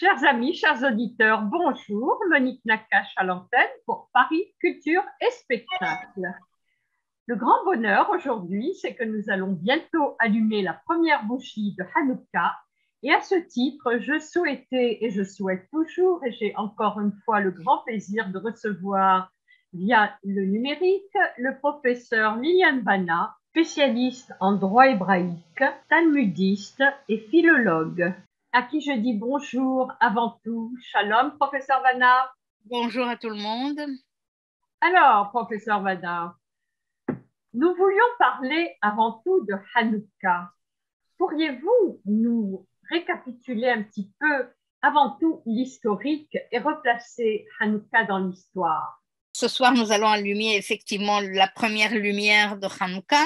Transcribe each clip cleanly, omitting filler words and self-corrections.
Chers amis, chers auditeurs, bonjour. Monique Nakache à l'antenne pour Paris Culture et Spectacle. Le grand bonheur aujourd'hui, c'est que nous allons bientôt allumer la première bougie de Hanouka. Et à ce titre, je souhaitais et je souhaite toujours, et j'ai encore une fois le grand plaisir de recevoir via le numérique le professeur Liliane Bana, spécialiste en droit hébraïque, talmudiste et philologue, à qui je dis bonjour avant tout. Shalom, professeur Bana. Bonjour à tout le monde. Alors, professeur Bana, nous voulions parler avant tout de Hanouka. Pourriez-vous nous récapituler un petit peu, avant tout, l'historique et replacer Hanouka dans l'histoire? Ce soir, nous allons allumer effectivement la première lumière de Hanouka.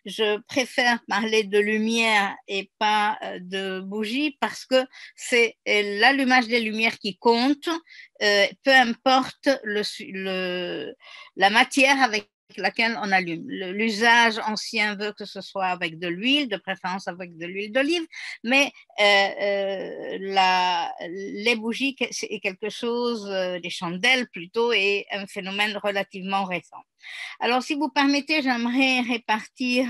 Je préfère parler de lumière et pas de bougie parce que c'est l'allumage des lumières qui compte, peu importe la matière avec laquelle on allume. L'usage ancien veut que ce soit avec de l'huile, de préférence avec de l'huile d'olive, mais les bougies, c'est quelque chose, les chandelles plutôt, est un phénomène relativement récent. Alors, si vous permettez, j'aimerais répartir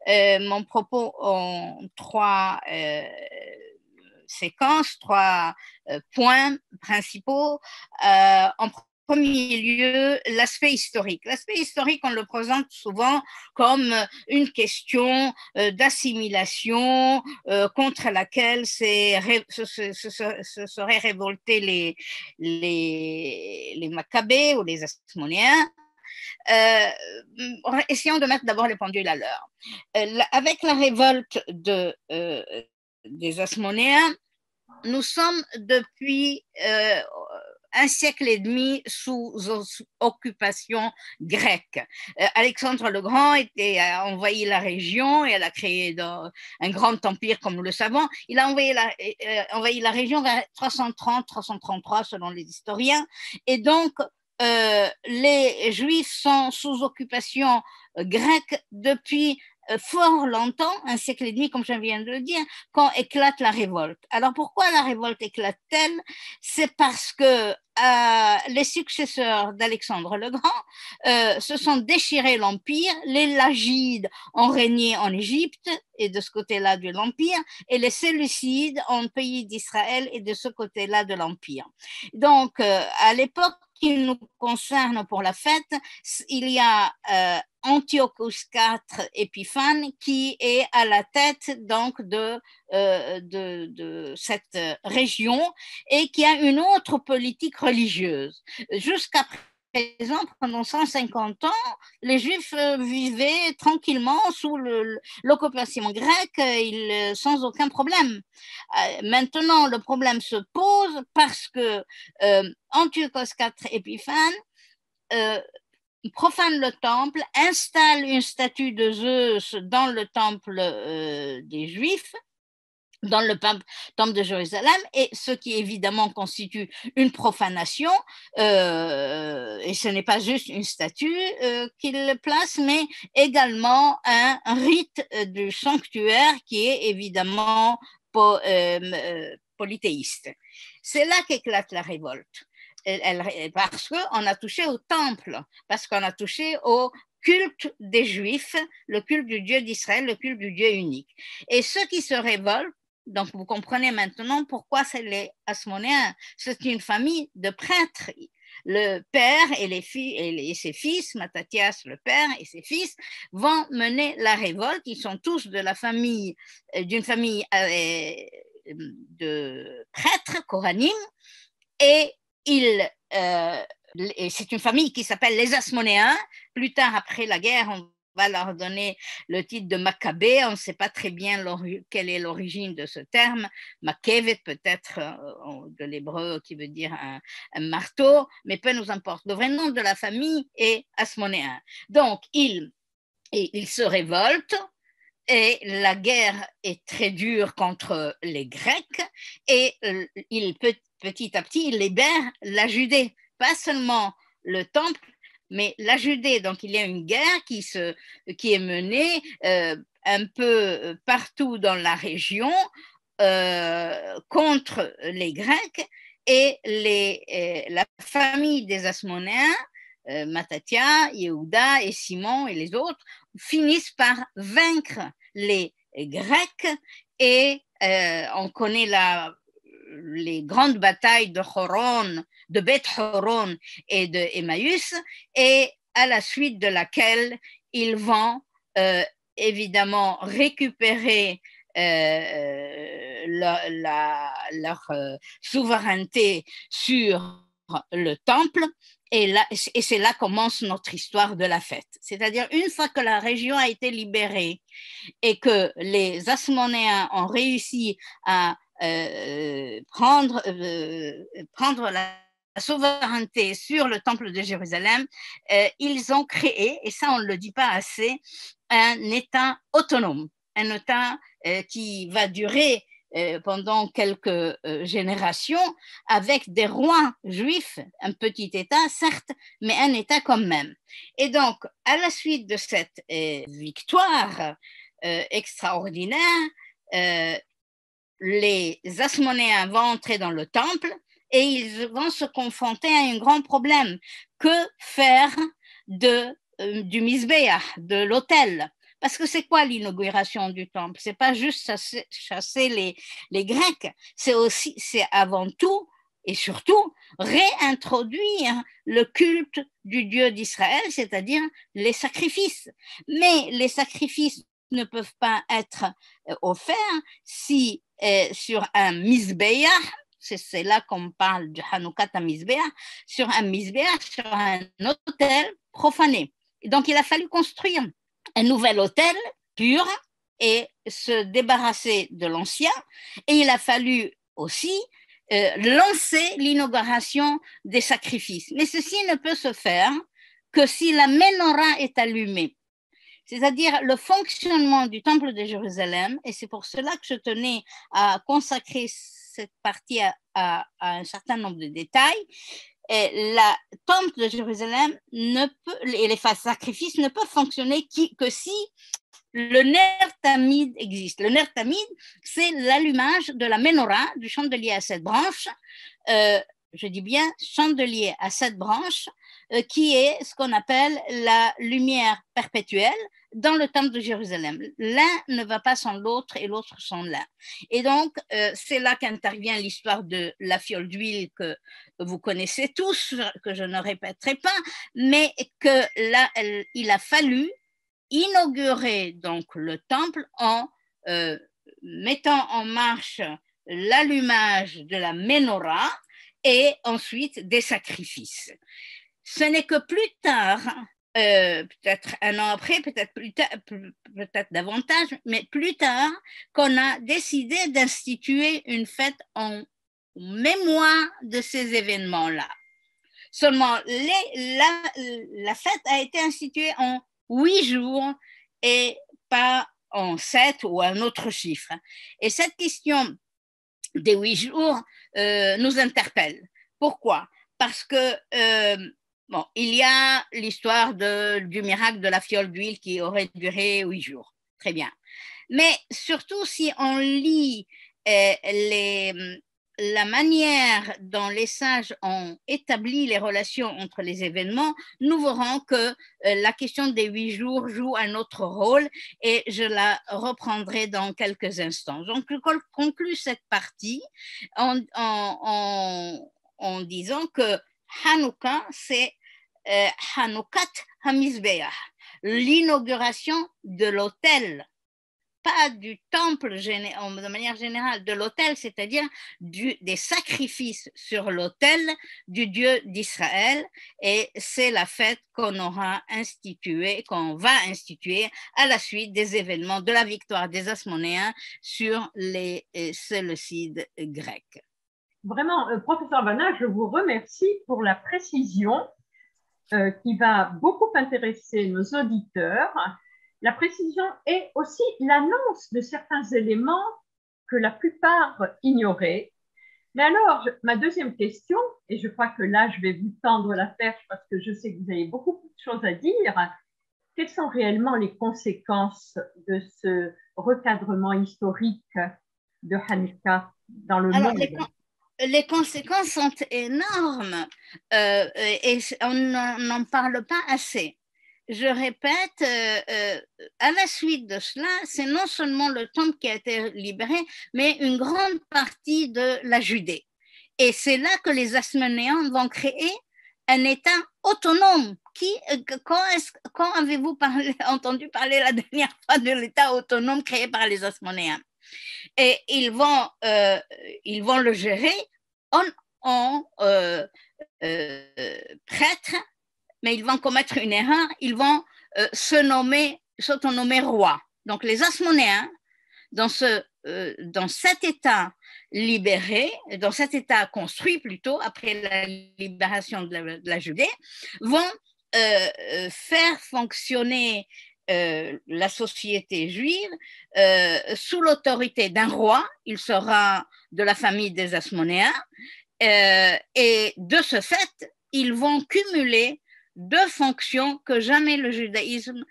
mon propos en trois séquences, trois points principaux. En premier lieu, l'aspect historique. L'aspect historique, on le présente souvent comme une question d'assimilation contre laquelle se seraient révoltés les Maccabées ou les Hasmonéens. Essayons de mettre d'abord les pendules à l'heure. Avec la révolte des Hasmonéens, nous sommes depuis un siècle et demi sous occupation grecque. Alexandre le Grand a envahi la région et elle a créé un grand empire, comme nous le savons. Il a envahi la région vers 330-333 selon les historiens. Et donc, les Juifs sont sous occupation grecque depuis fort longtemps, un siècle et demi, comme je viens de le dire, quand éclate la révolte. Alors pourquoi la révolte éclate-t-elle? C'est parce que les successeurs d'Alexandre le Grand se sont déchirés l'empire, les Lagides ont régné en Égypte et de ce côté-là de l'empire, et les Séleucides en pays d'Israël et de ce côté-là de l'empire. Donc, à l'époque qui nous concerne pour la fête, il y a Antiochus IV Épiphane qui est à la tête donc de cette région et qui a une autre politique religieuse. Jusqu'à présent, pendant 150 ans, les Juifs vivaient tranquillement sous l'occupation grecque sans aucun problème. Maintenant, le problème se pose parce que Antiochos IV Épiphane profane le temple, installe une statue de Zeus dans le temple des Juifs, dans le temple de Jérusalem, et ce qui évidemment constitue une profanation, et ce n'est pas juste une statue qu'il place, mais également un rite du sanctuaire qui est évidemment polythéiste. C'est là qu'éclate la révolte. Parce qu'on a touché au temple, parce qu'on a touché au culte des Juifs, le culte du Dieu d'Israël, le culte du Dieu unique. Et ceux qui se révoltent, donc vous comprenez maintenant pourquoi c'est les Hasmonéens. C'est une famille de prêtres. Le père et ses fils, Mattathias le père et ses fils, vont mener la révolte. Ils sont tous de la famille, d'une famille de prêtres, Kohanim, et c'est une famille qui s'appelle les Hasmonéens. Plus tard, après la guerre, on va leur donner le titre de Maccabée. On ne sait pas très bien quelle est l'origine de ce terme. Makevet, peut-être de l'hébreu qui veut dire un marteau, mais peu nous importe. Le vrai nom de la famille est Hasmonéen. Donc, ils se révoltent. Et la guerre est très dure contre les Grecs et petit à petit, il libère la Judée, pas seulement le temple, mais la Judée. Donc, il y a une guerre qui est menée un peu partout dans la région contre les Grecs et la famille des Asmonéens, Mattathias, Yehuda et Simon et les autres, finissent par vaincre les Grecs et on connaît les grandes batailles de Horon, de Beth Horon et de Emmaüs, et à la suite de laquelle ils vont évidemment récupérer leur souveraineté sur le temple. Et c'est là commence notre histoire de la fête. C'est-à-dire, une fois que la région a été libérée et que les Asmonéens ont réussi à prendre la souveraineté sur le temple de Jérusalem, ils ont créé, et ça on ne le dit pas assez, un État autonome, un État qui va durer pendant quelques générations avec des rois juifs, un petit État certes, mais un État quand même. Et donc, à la suite de cette victoire extraordinaire, les Asmonéens vont entrer dans le temple et ils vont se confronter à un grand problème. Que faire du Misbéach, de l'autel? Parce que c'est quoi l'inauguration du temple? C'est pas juste chasser les Grecs, c'est avant tout et surtout réintroduire le culte du Dieu d'Israël, c'est-à-dire les sacrifices. Mais les sacrifices ne peuvent pas être offerts si sur un Misbéach, c'est là qu'on parle du Hanoukat à Misbéach, sur un Misbéach, sur un autel profané. Et donc il a fallu construire un nouvel autel pur et se débarrasser de l'ancien. Et il a fallu aussi lancer l'inauguration des sacrifices. Mais ceci ne peut se faire que si la menorah est allumée. C'est-à-dire le fonctionnement du temple de Jérusalem, et c'est pour cela que je tenais à consacrer cette partie à un certain nombre de détails. Et le temple de Jérusalem et les sacrifices ne peuvent fonctionner que si le ner tamid existe. Le ner tamid, c'est l'allumage de la menorah, du chandelier à 7 branches, je dis bien chandelier à 7 branches, qui est ce qu'on appelle la lumière perpétuelle dans le temple de Jérusalem. L'un ne va pas sans l'autre et l'autre sans l'un. Et donc, c'est là qu'intervient l'histoire de la fiole d'huile que vous connaissez tous, que je ne répéterai pas, mais que là, il a fallu inaugurer donc le temple en mettant en marche l'allumage de la menorah et ensuite des sacrifices. Ce n'est que plus tard, peut-être un an après, peut-être davantage, mais plus tard, qu'on a décidé d'instituer une fête en mémoire de ces événements-là. Seulement, la fête a été instituée en 8 jours et pas en 7 ou un autre chiffre. Et cette question des 8 jours nous interpelle. Pourquoi? Parce que bon, il y a l'histoire du miracle de la fiole d'huile qui aurait duré 8 jours. Très bien. Mais surtout, si on lit la manière dont les sages ont établi les relations entre les événements, nous verrons que la question des 8 jours joue un autre rôle et je la reprendrai dans quelques instants. Donc, je conclue cette partie en disant que Hanouka, c'est Hanoukat HaMizbeach, l'inauguration de l'autel, pas du temple de manière générale, de l'autel, c'est-à-dire des sacrifices sur l'autel du Dieu d'Israël. Et c'est la fête qu'on va instituer à la suite des événements de la victoire des Asmonéens sur les Séleucides grecs. Vraiment, professeur Vanna, je vous remercie pour la précision qui va beaucoup intéresser nos auditeurs. La précision est aussi l'annonce de certains éléments que la plupart ignoraient. Mais alors, ma deuxième question, et je crois que là, je vais vous tendre la perche parce que je sais que vous avez beaucoup de choses à dire, quelles sont réellement les conséquences de ce recadrement historique de Hanouka dans le Alors, monde? les conséquences sont énormes et on n'en parle pas assez. Je répète, à la suite de cela, c'est non seulement le temple qui a été libéré, mais une grande partie de la Judée. Et c'est là que les Asmonéens vont créer un État autonome. Quand avez-vous entendu parler la dernière fois de l'État autonome créé par les Asmonéens? Et ils vont le gérer en prêtres, mais ils vont commettre une erreur, ils vont s'autonommer roi. Donc les Asmonéens, dans cet État libéré, dans cet État construit plutôt après la libération de la Judée, vont faire fonctionner la société juive sous l'autorité d'un roi. Il sera de la famille des Asmonéens et de ce fait, ils vont cumuler deux fonctions que jamais le judaïsme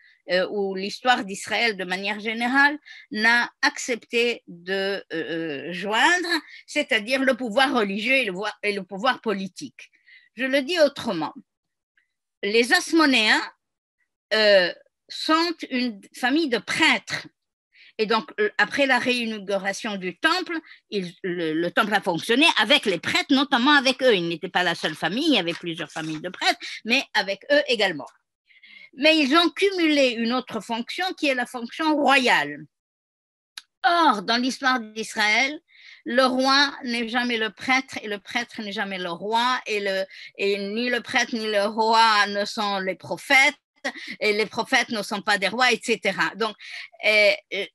ou l'histoire d'Israël de manière générale n'a accepté de joindre, c'est-à-dire le pouvoir religieux et le pouvoir politique. Je le dis autrement. Les Asmonéens sont une famille de prêtres. Et donc, après la réinauguration du temple, le temple a fonctionné avec les prêtres, notamment avec eux. Ils n'étaient pas la seule famille, il y avait plusieurs familles de prêtres, mais avec eux également. Mais ils ont cumulé une autre fonction qui est la fonction royale. Or, dans l'histoire d'Israël, le roi n'est jamais le prêtre et le prêtre n'est jamais le roi et ni le prêtre ni le roi ne sont les prophètes et les prophètes ne sont pas des rois, etc. Donc,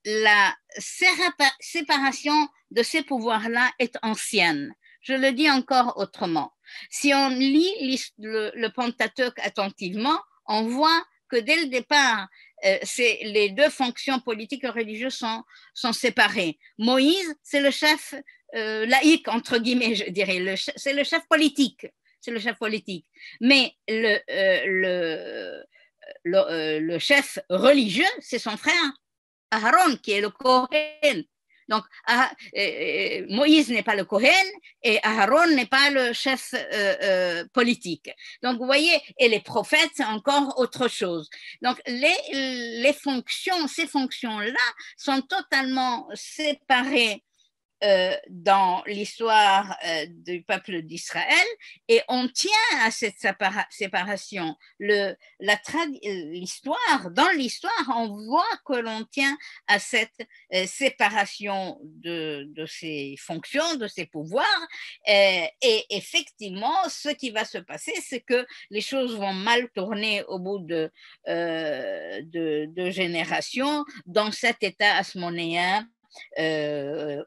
la séparation de ces pouvoirs-là est ancienne. Je le dis encore autrement. Si on lit le Pentateuque attentivement, on voit que dès le départ, les deux fonctions politiques et religieuses sont séparées. Moïse, c'est le chef laïque, entre guillemets, je dirais. C'est le chef politique. C'est le chef politique. Mais le chef religieux, c'est son frère Aaron, qui est le Kohen. Donc, Moïse n'est pas le Kohen et Aaron n'est pas le chef politique. Donc, vous voyez, et les prophètes, c'est encore autre chose. Donc, ces fonctions-là sont totalement séparées dans l'histoire du peuple d'Israël et on tient à cette séparation. Dans l'histoire, on voit que l'on tient à cette séparation de ces fonctions, de ces pouvoirs et effectivement, ce qui va se passer, c'est que les choses vont mal tourner au bout de générations dans cet État asmonéen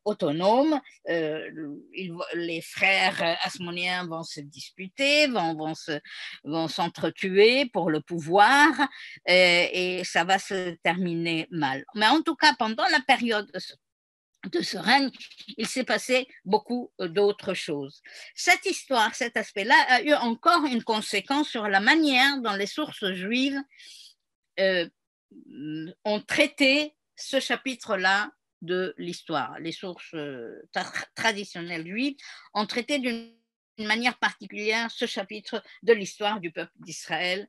autonome. Les frères asmonéens vont se disputer, vont s'entretuer pour le pouvoir et ça va se terminer mal. Mais en tout cas, pendant la période de ce règne, il s'est passé beaucoup d'autres choses. Cette histoire, cet aspect-là a eu encore une conséquence sur la manière dont les sources juives ont traité ce chapitre-là de l'histoire. Les sources traditionnelles juives ont traité d'une manière particulière ce chapitre de l'histoire du peuple d'Israël,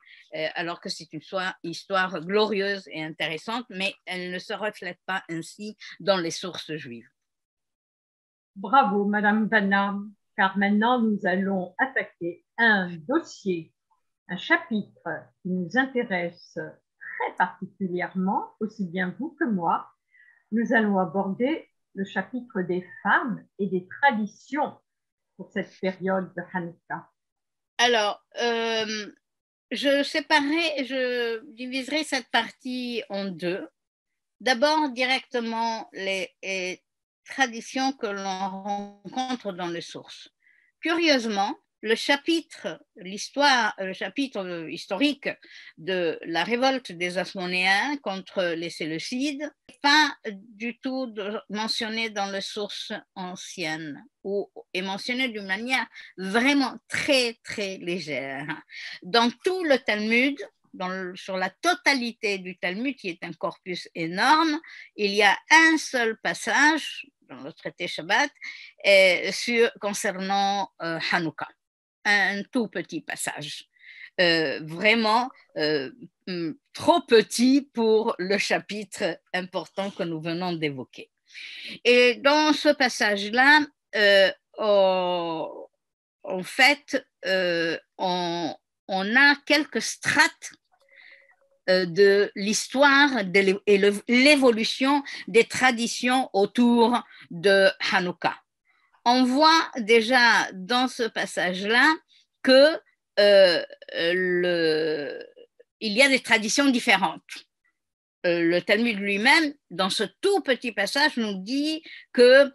alors que c'est une histoire glorieuse et intéressante, mais elle ne se reflète pas ainsi dans les sources juives. Bravo, Madame Vanna, car maintenant nous allons attaquer un dossier, un chapitre qui nous intéresse très particulièrement, aussi bien vous que moi. Nous allons aborder le chapitre des femmes et des traditions pour cette période de Hanouka. Alors, je diviserai cette partie en deux. D'abord, directement, les traditions que l'on rencontre dans les sources. Curieusement, le chapitre historique de la révolte des Asmonéens contre les Séleucides n'est pas du tout mentionné dans les sources anciennes ou est mentionné d'une manière vraiment très, très légère. Dans tout le Talmud, sur la totalité du Talmud, qui est un corpus énorme, il y a un seul passage dans le traité Shabbat, concernant Hanouka. Un tout petit passage, vraiment trop petit pour le chapitre important que nous venons d'évoquer. Et dans ce passage-là, en fait, on a quelques strates de l'histoire et l'évolution des traditions autour de Hanouka. On voit déjà dans ce passage-là que il y a des traditions différentes. Le Talmud lui-même, dans ce tout petit passage, nous dit que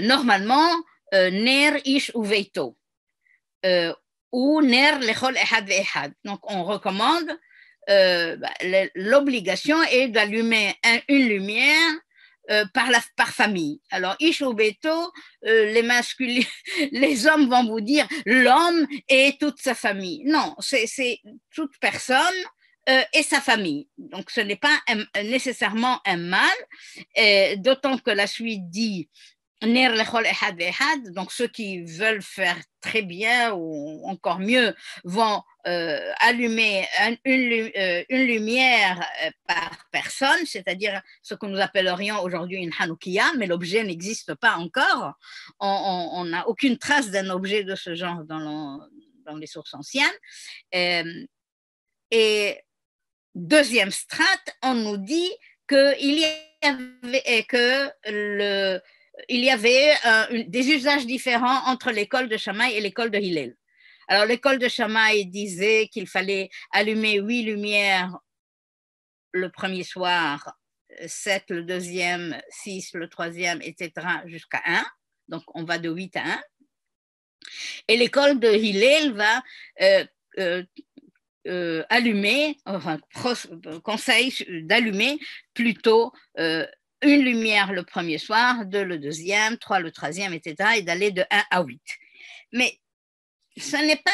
normalement, ner ish uveito, ou ner lechol ehad ve'ehad. Donc, on recommande, l'obligation est d'allumer une lumière par famille. Alors, ish uveito, les hommes vont vous dire l'homme et toute sa famille. Non, c'est toute personne et sa famille. Donc, ce n'est pas nécessairement un mâle, d'autant que la suite dit Ner lechol ehad ve'ehad, donc ceux qui veulent faire très bien ou encore mieux vont allumer une lumière par personne, c'est-à-dire ce que nous appellerions aujourd'hui une Hanoukia, mais l'objet n'existe pas encore. On n'a aucune trace d'un objet de ce genre dans les sources anciennes. Et deuxième strate, on nous dit qu'il y avait des usages différents entre l'école de Shammai et l'école de Hillel. Alors, l'école de Shammai disait qu'il fallait allumer 8 lumières le premier soir, 7 le deuxième, 6 le troisième, etc., jusqu'à 1. Donc, on va de 8 à 1. Et l'école de Hillel va conseille d'allumer plutôt une lumière le premier soir, 2 le deuxième, 3 le troisième, etc., et d'aller de 1 à 8. Mais ce n'est pas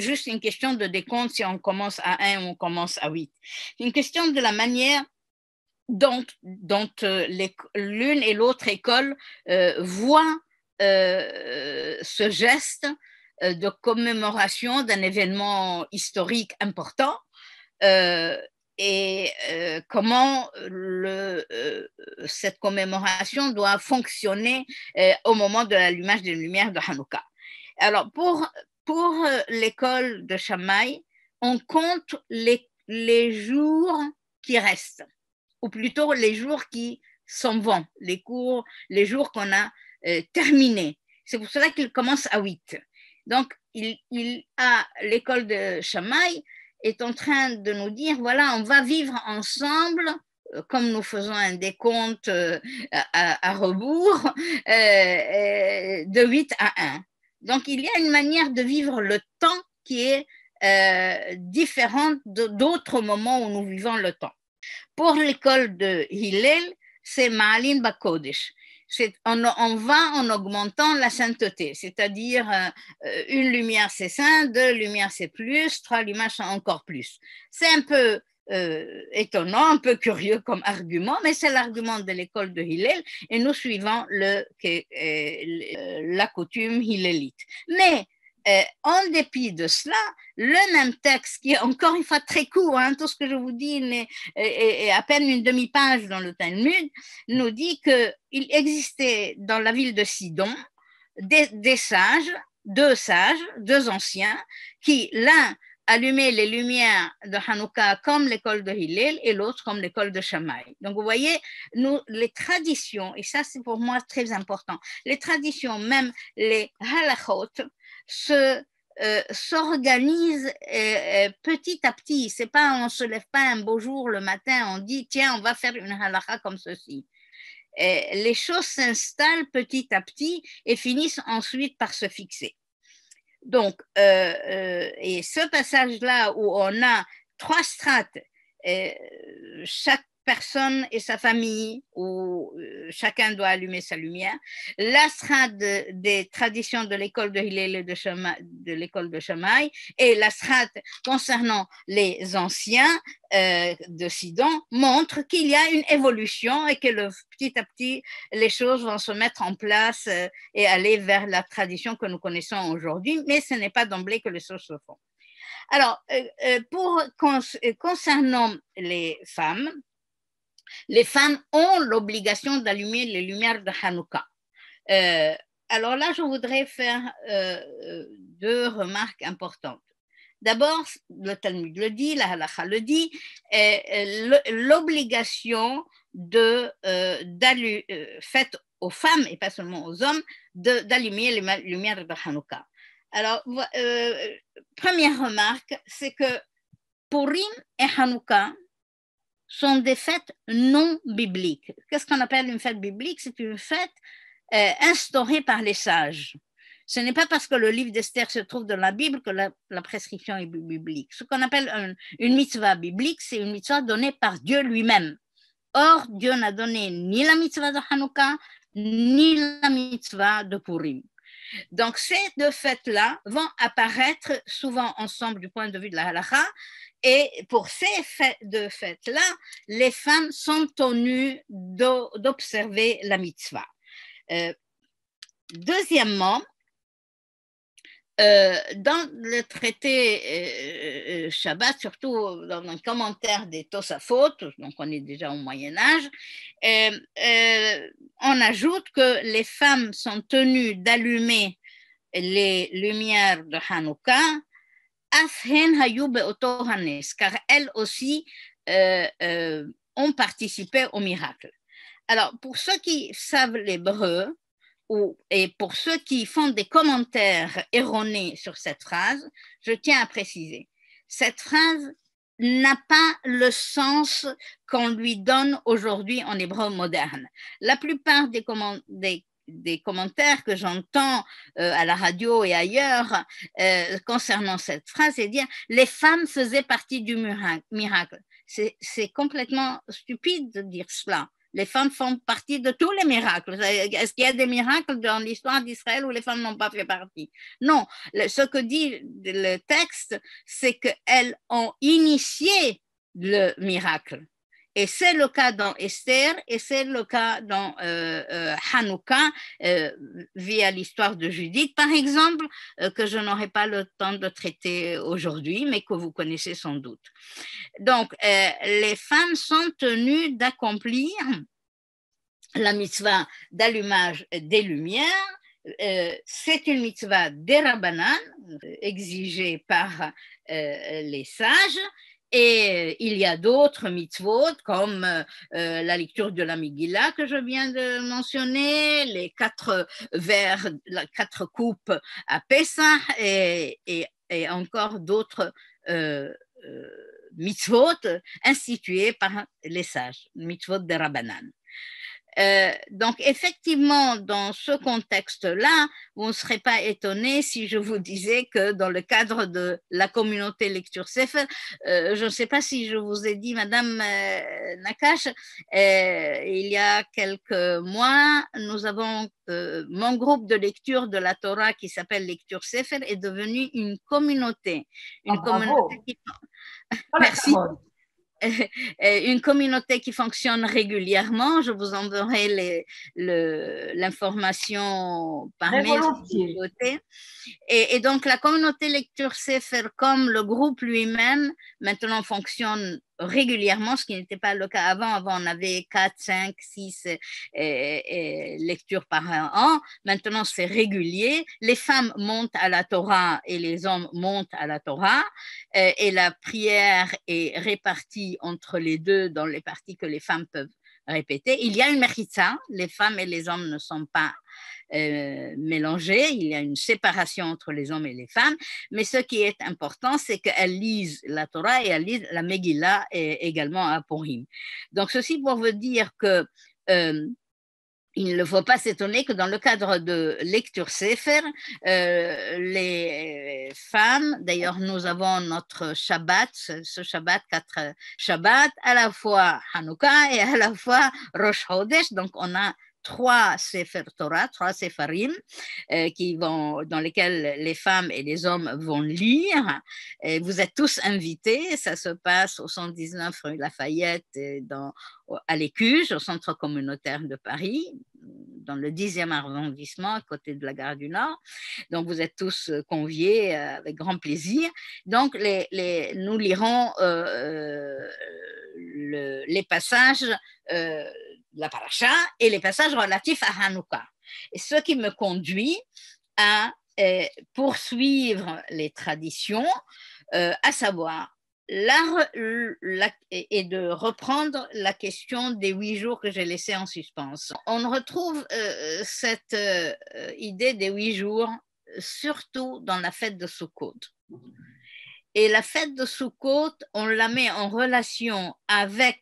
juste une question de décompte si on commence à 1 ou on commence à 8. C'est une question de la manière dont l'une et l'autre école voient ce geste de commémoration d'un événement historique important et comment cette commémoration doit fonctionner au moment de l'allumage des lumières de Hanouka. Alors, pour l'école de Shammai, on compte les jours qui restent, ou plutôt les jours qui s'en vont, les jours qu'on a terminés. C'est pour cela qu'il commence à 8. Donc, l'école de Shammai est en train de nous dire, voilà, on va vivre ensemble, comme nous faisons un décompte à rebours, de 8 à 1. Donc, il y a une manière de vivre le temps qui est différente d'autres moments où nous vivons le temps. Pour l'école de Hillel, c'est Ma'alin Bakodesh. On va en augmentant la sainteté, c'est-à-dire une lumière c'est saint, 2 lumières c'est plus, 3 lumières c'est encore plus. C'est un peu étonnant, un peu curieux comme argument, mais c'est l'argument de l'école de Hillel et nous suivons la coutume hillélite. Mais en dépit de cela, le même texte, qui est encore une fois très court, tout ce que je vous dis est à peine une demi-page dans le Talmud, nous dit qu'il existait dans la ville de Sidon deux sages, deux anciens, qui l'un allumait les lumières de Hanouka comme l'école de Hillel et l'autre comme l'école de Shammai. Donc vous voyez, les traditions, et ça c'est pour moi très important, les traditions, même les halachot, s'organise petit à petit. C'est pas, on se lève pas un beau jour le matin, on dit tiens, on va faire une halakha comme ceci. Les choses s'installent petit à petit et finissent ensuite par se fixer. Donc, et ce passage-là où on a 3 strates, chaque personne et sa famille, où chacun doit allumer sa lumière. La strate des traditions de l'école de Hillel et de l'école de Shammai, et la strate concernant les anciens de Sidon montre qu'il y a une évolution et que petit à petit, les choses vont se mettre en place et aller vers la tradition que nous connaissons aujourd'hui, mais ce n'est pas d'emblée que les choses se font. Alors, concernant les femmes ont l'obligation d'allumer les lumières de Hanouka. Alors là, je voudrais faire deux remarques importantes. D'abord, le Talmud le dit, la halakha le dit, l'obligation faite aux femmes et pas seulement aux hommes d'allumer les lumières de Hanouka. Alors, première remarque, c'est que Purim et Hanouka sont des fêtes non bibliques. Qu'est-ce qu'on appelle une fête biblique? C'est une fête instaurée par les sages. Ce n'est pas parce que le livre d'Esther se trouve dans la Bible que la prescription est biblique. Ce qu'on appelle une mitzvah biblique, c'est une mitzvah donnée par Dieu lui-même. Or, Dieu n'a donné ni la mitzvah de Hanouka, ni la mitzvah de Purim. Donc, ces deux fêtes-là vont apparaître souvent ensemble du point de vue de la halakha. Et pour ces deux fêtes-là, les femmes sont tenues d'observer la mitzvah. Deuxièmement, dans le traité Shabbat, surtout dans un commentaire des Tosafot, donc on est déjà au Moyen-Âge, on ajoute que les femmes sont tenues d'allumer les lumières de Hanouka, car elles aussi ont participé au miracle. Alors, pour ceux qui savent l'hébreu, et pour ceux qui font des commentaires erronés sur cette phrase, je tiens à préciser, cette phrase n'a pas le sens qu'on lui donne aujourd'hui en hébreu moderne. La plupart des commentaires que j'entends à la radio et ailleurs concernant cette phrase, c'est dire les femmes faisaient partie du miracle. C'est complètement stupide de dire cela. Les femmes font partie de tous les miracles. Est-ce qu'il y a des miracles dans l'histoire d'Israël où les femmes n'ont pas fait partie? Non. Ce que dit le texte, c'est qu'elles ont initié le miracle. Et c'est le cas dans Esther et c'est le cas dans Hanouka via l'histoire de Judith, par exemple, que je n'aurai pas le temps de traiter aujourd'hui, mais que vous connaissez sans doute. Donc, les femmes sont tenues d'accomplir la mitzvah d'allumage des lumières. C'est une mitzvah d'Erabanan, exigée par les sages. Et il y a d'autres mitzvot comme la lecture de la Megillah que je viens de mentionner, les 4 verres, les 4 coupes à Pessah et encore d'autres mitzvot institués par les sages, mitzvot de Rabbanan. Donc, effectivement, dans ce contexte-là, vous ne serez pas étonné si je vous disais que dans le cadre de la communauté Lecture Sefer, je ne sais pas si je vous ai dit, Madame Nakash, il y a quelques mois, nous avons mon groupe de lecture de la Torah qui s'appelle Lecture Sefer est devenu une communauté. Une communauté qui... Merci. Une communauté qui fonctionne régulièrement. Je vous enverrai l'information par mail. Et donc, la communauté Lecture Sefer, comme le groupe lui-même, maintenant fonctionne régulièrement, ce qui n'était pas le cas avant. Avant, on avait 4, 5, 6 lectures par an. Maintenant, c'est régulier. Les femmes montent à la Torah et les hommes montent à la Torah. Et la prière est répartie entre les deux dans les parties que les femmes peuvent répéter. Il y a une mechitza, les femmes et les hommes ne sont pas mélangés, il y a une séparation entre les hommes et les femmes, mais ce qui est important, c'est qu'elles lisent la Torah et elles lisent la Megillah et également à Purim. Donc, ceci pour vous dire que il ne faut pas s'étonner que dans le cadre de lecture Sefer, les femmes, d'ailleurs nous avons notre Shabbat, ce Shabbat, 4 Shabbats, à la fois Hanouka et à la fois Rosh Chodesh, donc on a 3 Sefer Torah, 3 Sefarim, dans lesquels les femmes et les hommes vont lire. Et vous êtes tous invités, ça se passe au 119 rue Lafayette, à l'Écuge, au centre communautaire de Paris, dans le 10e arrondissement, à côté de la gare du Nord. Donc, vous êtes tous conviés avec grand plaisir. Donc, nous lirons les passages de la paracha et les passages relatifs à Hanouka. Et ce qui me conduit à poursuivre les traditions, à savoir et de reprendre la question des 8 jours que j'ai laissés en suspens. On retrouve cette idée des 8 jours surtout dans la fête de Sukkot. Et la fête de Sukkot, on la met en relation avec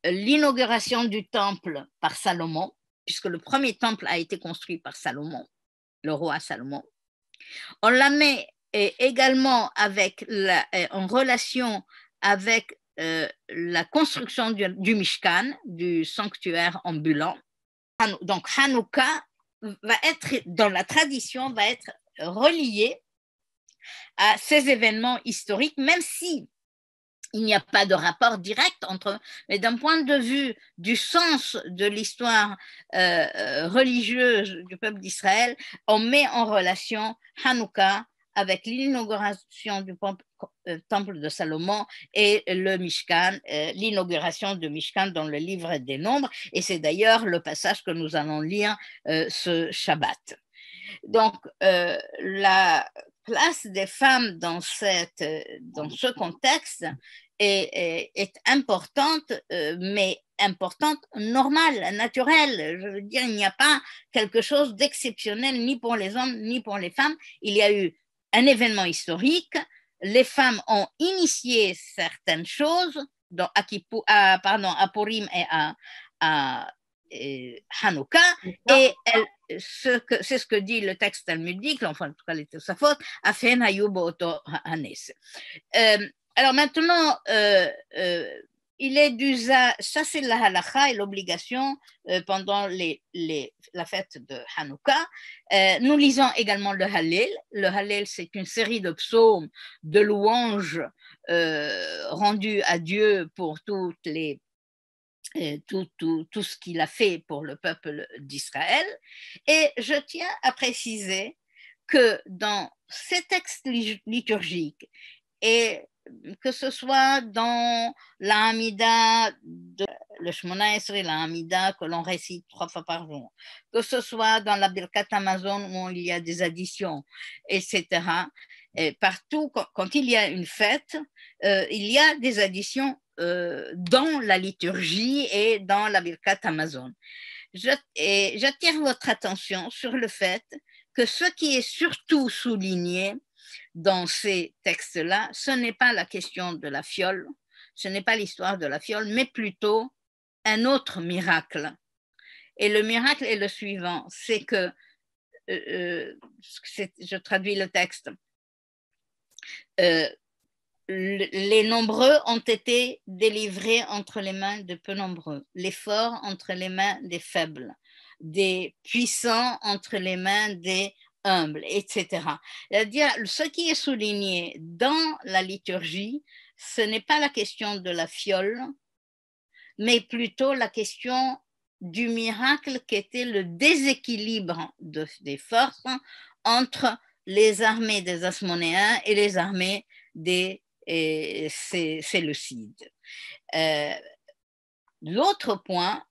l'inauguration du temple par Salomon, puisque le premier temple a été construit par Salomon, le roi Salomon. On la met également en relation avec la construction du Mishkan, du sanctuaire ambulant. Donc Hanouka va être, dans la tradition, va être relié à ces événements historiques, même si il n'y a pas de rapport direct entre eux, mais d'un point de vue du sens de l'histoire religieuse du peuple d'Israël, on met en relation Hanouka avec l'inauguration du temple de Salomon et le Mishkan, l'inauguration du Mishkan dans le livre des Nombres, et c'est d'ailleurs le passage que nous allons lire ce Shabbat. Donc, la place des femmes dans ce contexte est importante, mais importante, normale, naturelle. Je veux dire, il n'y a pas quelque chose d'exceptionnel ni pour les hommes ni pour les femmes. Il y a eu un événement historique, les femmes ont initié certaines choses, à Purim et à Hanouka, et c'est ce que dit le texte talmudique, enfin en tout cas les Tosafot, Afen hayu bo'oto hanes. Alors maintenant, il est d'usage, ça c'est la halakha et l'obligation pendant la fête de Hanouka. Nous lisons également le Hallel. Le Hallel, c'est une série de psaumes, de louanges rendus à Dieu pour tout ce qu'il a fait pour le peuple d'Israël. Et je tiens à préciser que dans ces textes liturgiques, et que ce soit dans la Hamida, le Shmona Esrei, la Hamida que l'on récite 3 fois par jour, que ce soit dans la Birkat Hamazon où il y a des additions, etc. Et partout, quand il y a une fête, il y a des additions dans la liturgie et dans la Birkat Hamazon. J'attire votre attention sur le fait que ce qui est surtout souligné dans ces textes-là, ce n'est pas la question de la fiole, ce n'est pas l'histoire de la fiole, mais plutôt un autre miracle. Et le miracle est le suivant, c'est que, je traduis le texte, les nombreux ont été délivrés entre les mains de peu nombreux, les forts entre les mains des faibles, des puissants entre les mains des humbles, etc. C'est-à-dire, ce qui est souligné dans la liturgie, ce n'est pas la question de la fiole, mais plutôt la question du miracle qui était le déséquilibre des forces entre les armées des Asmonéens et les armées des Séleucides. L'autre point,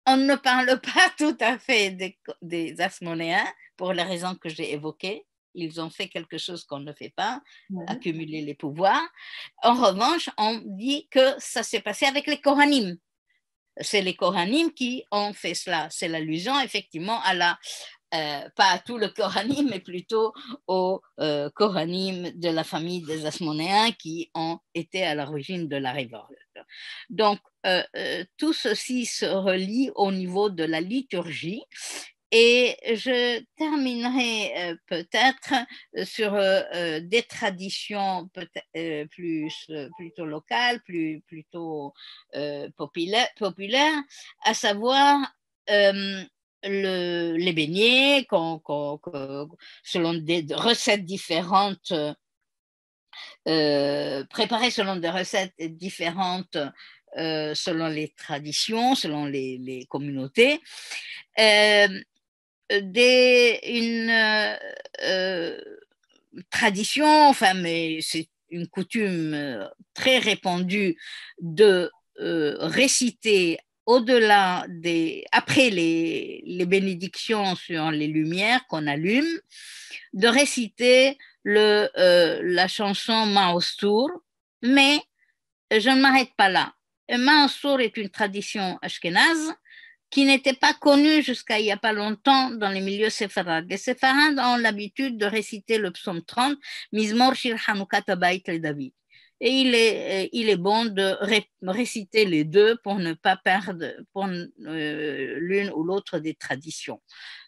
on ne parle pas tout à fait des Asmonéens pour les raisons que j'ai évoquées. Ils ont fait quelque chose qu'on ne fait pas, accumuler les pouvoirs. En revanche, on dit que ça s'est passé avec les Kohanim. C'est les Kohanim qui ont fait cela. C'est l'allusion effectivement à pas à tout le Kohanim, mais plutôt aux Kohanim de la famille des Asmonéens qui ont été à l'origine de la révolte. Donc, tout ceci se relie au niveau de la liturgie. Et je terminerai peut-être sur des traditions plutôt locales, plutôt populaires, à savoir les beignets selon des recettes différentes, préparées selon des recettes différentes selon les traditions, selon les communautés. Une tradition, enfin, mais c'est une coutume très répandue de réciter au-delà après les bénédictions sur les lumières qu'on allume, de réciter la chanson Maostour, mais je ne m'arrête pas là. Maostour est une tradition ashkénaze qui n'était pas connue jusqu'à il n'y a pas longtemps dans les milieux séfarades. Les séfarades ont l'habitude de réciter le psaume 30, Mizmor Shir Hanoukat Habayit le David. Et il est bon de réciter les deux pour ne pas perdre l'une ou l'autre des traditions.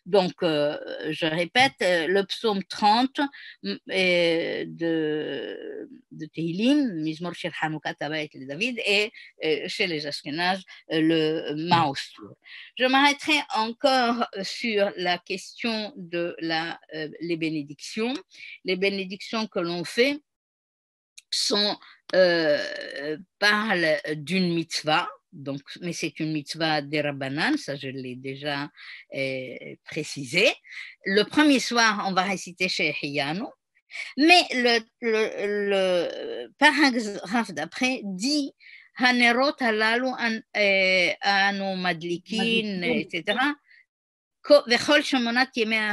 Donc, je répète, le psaume 30 de Tehillim, Mizmor Shir Hanoukat Habayit le David, et chez les Ashkénazes, le Maostour. Je m'arrêterai encore sur la question de les bénédictions. Les bénédictions que l'on fait parlent d'une mitzvah, donc, mais c'est une mitzvah des Rabbanan, ça je l'ai déjà précisé. Le premier soir, on va réciter chez Hiyanu, mais le paragraphe d'après dit Hanerot halalu anu madlikin, etc. Vechol shemonat yemei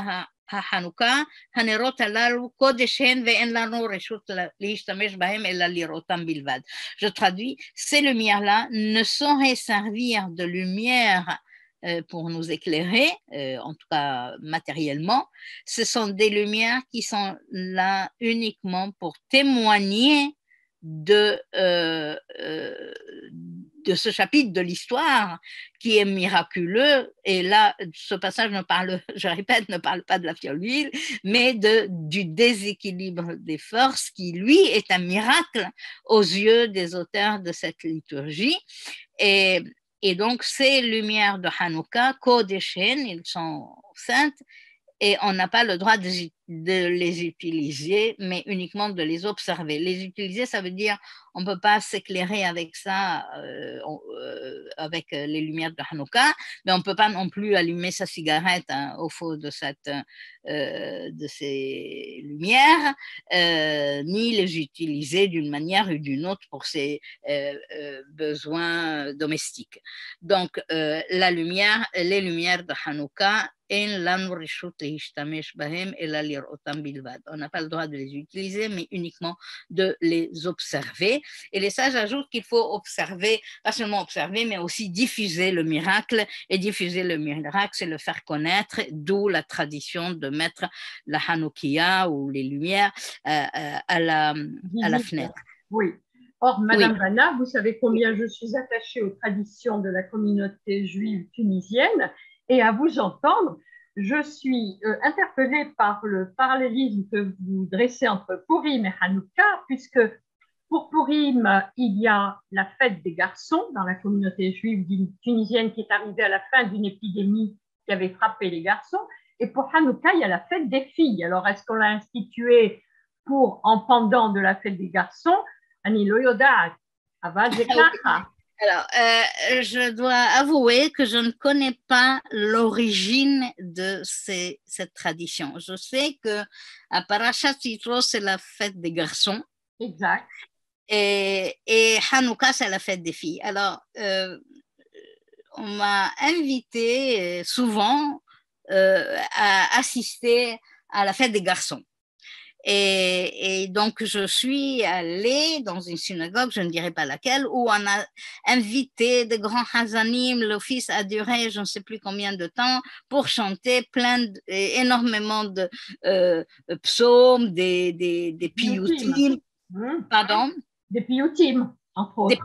החנוכה, הנרות הללו קודש הן ואין לנו רשות להשתמש בהם אלא לראותם בלבד. Je traduis, ces lumières-là ne sauraient servir de lumière pour nous éclairer, en tout cas matériellement. Ce sont des lumières qui sont là uniquement pour témoigner de ce chapitre de l'histoire qui est miraculeux. Et là, ce passage je répète, ne parle pas de la fiole d'huile, mais du déséquilibre des forces qui, lui, est un miracle aux yeux des auteurs de cette liturgie. Et donc, ces lumières de Hanouka, Kodeshen, ils sont saintes, et on n'a pas le droit de les utiliser, mais uniquement de les observer. Les utiliser, ça veut dire on ne peut pas s'éclairer avec ça, avec les lumières de Hanouka, mais on ne peut pas non plus allumer sa cigarette au fond de ces lumières, ni les utiliser d'une manière ou d'une autre pour ses besoins domestiques. Donc, les lumières de Hanouka, on n'a pas le droit de les utiliser, mais uniquement de les observer. Et les sages ajoutent qu'il faut observer, pas seulement observer, mais aussi diffuser le miracle. Et diffuser le miracle, c'est le faire connaître, d'où la tradition de mettre la Hanoukia ou les lumières à la fenêtre. Oui. Or, Madame Vanna, vous savez combien je suis attachée aux traditions de la communauté juive tunisienne. Et à vous entendre, je suis interpellée par le parallélisme que vous dressez entre Purim et Hanouka, puisque pour Purim, il y a la fête des garçons dans la communauté juive tunisienne qui est arrivée à la fin d'une épidémie qui avait frappé les garçons. Et pour Hanouka, il y a la fête des filles. Alors, est-ce qu'on l'a instituée en pendant de la fête des garçons? Ani lo yodat, aval zeklacha. Alors, je dois avouer que je ne connais pas l'origine de cette tradition. Je sais qu'à Parashat Yitro, c'est la fête des garçons. Exact. Et Hanouka, c'est la fête des filles. Alors, on m'a invité souvent à assister à la fête des garçons. Et donc, je suis allée dans une synagogue, je ne dirai pas laquelle, où on a invité de grands hazanim. L'office a duré je ne sais plus combien de temps pour chanter énormément de psaumes, des piyutim. Pardon? Des piyutim. Entre autres. Des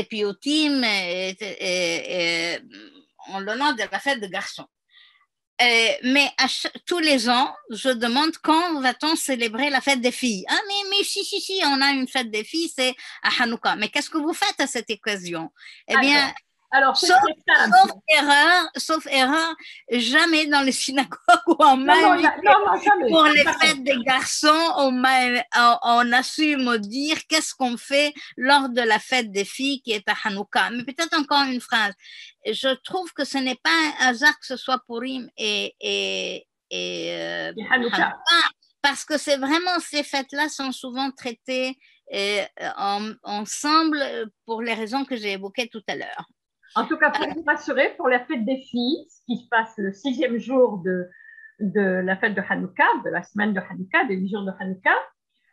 piyutim en l'honneur de la fête de garçons. Mais tous les ans, je demande quand va-t-on célébrer la fête des filles. Ah, mais si, on a une fête des filles, c'est à Hanouka. Mais qu'est-ce que vous faites à cette occasion? Eh bien, alors c'est très simple. Sauf erreur, jamais dans les synagogues où on m'a jamais. Pour les fêtes des garçons, on a su me dire qu'est-ce qu'on fait lors de la fête des filles qui est à Hanouka. Mais peut-être encore une phrase. Je trouve que ce n'est pas un hasard que ce soit Purim et Hanouka, parce que c'est vraiment ces fêtes-là sont souvent traitées ensemble pour les raisons que j'ai évoquées tout à l'heure. En tout cas, pour vous rassurer, pour la fête des filles, ce qui se passe le 6e jour de la fête de Hanouka, de la semaine de Hanouka, des 8 jours de Hanouka,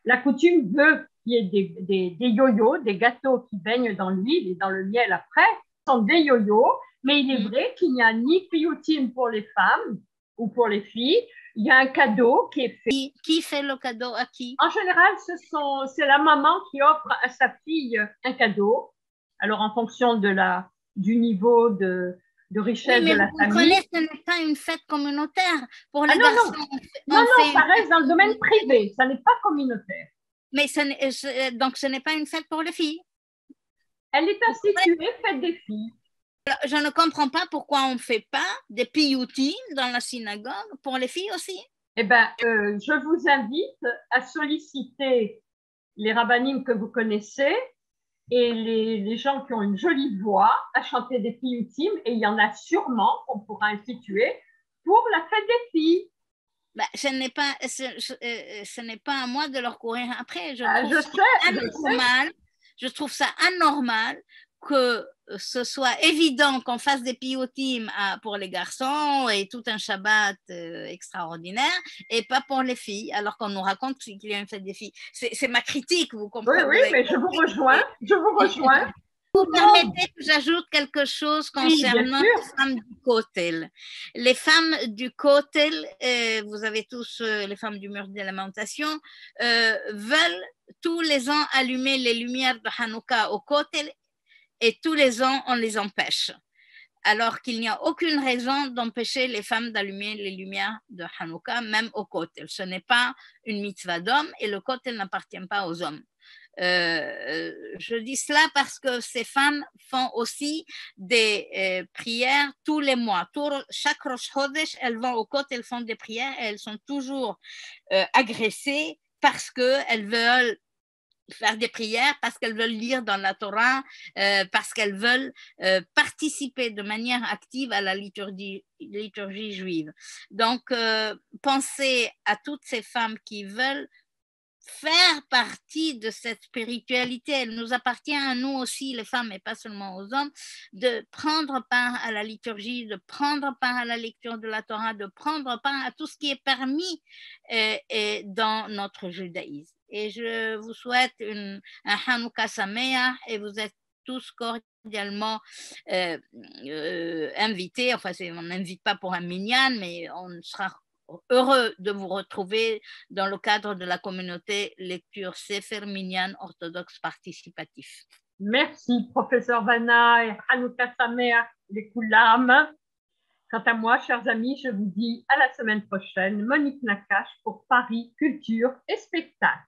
la coutume veut qu'il y ait des yo-yos, des gâteaux qui baignent dans l'huile et dans le miel après, ce sont des yo-yos, mais il est vrai qu'il n'y a ni piyutim pour les femmes ou pour les filles, il y a un cadeau qui est fait. Qui fait le cadeau à qui? En général, c'est la maman qui offre à sa fille un cadeau. Alors, en fonction du niveau de richesse de la famille. Vous comprenez, ce n'est pas une fête communautaire. Pour les garçons, non, ça reste dans le domaine privé, ça n'est pas communautaire. Mais donc, ce n'est pas une fête pour les filles. Elle est instituée, fête des filles. Alors, je ne comprends pas pourquoi on ne fait pas des piyutim dans la synagogue pour les filles aussi. Eh bien, je vous invite à solliciter les rabbinim que vous connaissez et les gens qui ont une jolie voix à chanter des piyutim, et il y en a sûrement qu'on pourra instituer pour la fête des filles. Ben, ce n'est pas à moi de leur courir après. Je trouve ça anormal que ce soit évident qu'on fasse des piyutim pour les garçons et tout un Shabbat extraordinaire, et pas pour les filles, alors qu'on nous raconte qu'il y a une fête des filles. C'est ma critique, vous comprenez? Oui, mais je vous rejoins. Vous permettez que j'ajoute quelque chose concernant les femmes du Kotel. Les femmes du Kotel, vous avez tous les femmes du mur des lamentations, veulent tous les ans allumer les lumières de Hanouka au Kotel, et tous les ans on les empêche. Alors qu'il n'y a aucune raison d'empêcher les femmes d'allumer les lumières de Hanouka, même au Kotel. Ce n'est pas une mitzvah d'homme et le Kotel n'appartient pas aux hommes. Je dis cela parce que ces femmes font aussi des prières tous les mois. Chaque Rosh Chodesh, elles vont au Kotel, elles font des prières et elles sont toujours agressées parce qu'elles veulent faire des prières, parce qu'elles veulent lire dans la Torah, parce qu'elles veulent participer de manière active à la liturgie juive. Donc, pensez à toutes ces femmes qui veulent faire partie de cette spiritualité. Elle nous appartient à nous aussi, les femmes, et pas seulement aux hommes, de prendre part à la liturgie, de prendre part à la lecture de la Torah, de prendre part à tout ce qui est permis dans notre judaïsme. Et je vous souhaite un Hanouka Sameach, et vous êtes tous cordialement invités. Enfin, on n'invite pas pour un minyan, mais on sera heureux de vous retrouver dans le cadre de la communauté lecture Sefer Minyan orthodoxe participatif. Merci, professeur Vanna, et Hanouka Sameach les Koulam. Quant à moi, chers amis, je vous dis à la semaine prochaine. Monique Nakache pour Paris Culture et Spectacle.